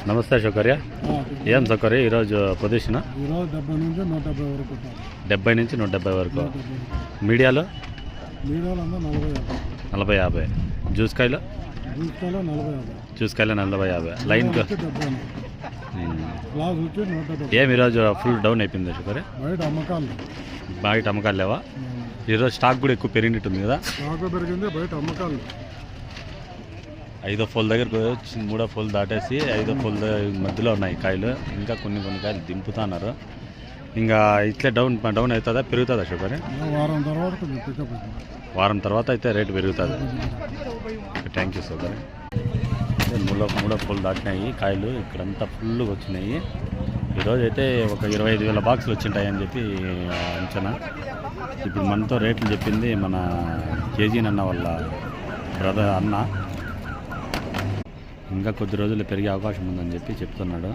నమస్తే సౌకర్య. ఏం సౌకర్య ఈరోజు పొజిషన్? 70 నుంచి 170 వరకు. మీడియాలో 40-50. జ్యూస్కాయలు 40-50. లైన్కి ఏమి ఈరోజు ఫుల్ డౌన్ అయిపోయింది సౌకర్య? బయట అమ్మకాలు లేవా? ఈరోజు స్టాక్ కూడా ఎక్కువ పెరిగినట్టుంది కదా? బయట అమ్మకాలు 5వ ఫోల్ దగ్గరకు వచ్చి 3వ ఫోల్ దాటేసి 5వ ఫోల్ మధ్యలో ఉన్నాయి కాయలు. ఇంకా కొన్ని కాయలు దింపుతున్నారు. ఇంకా ఇట్లే డౌన్ అవుతుందా పెరుగుతుందా సౌకర్య? వారం తర్వాత అయితే రేటు పెరుగుతుంది. థ్యాంక్ యూ సౌకర్య. 3వ ఫోల్ దాటినాయి కాయలు. ఇక్కడంతా ఫుల్గా వచ్చినాయి. ఈరోజు అయితే ఒక 25,000 బాక్సులు వచ్చింటాయని చెప్పి అంచనా. ఇప్పుడు మనతో రేట్లు చెప్పింది మన కేజీనన్న వాళ్ళ బ్రదర్ అన్న. ఇంకా కొద్ది రోజులు పెరిగే అవకాశం ఉందని చెప్పి చెప్తున్నాడు.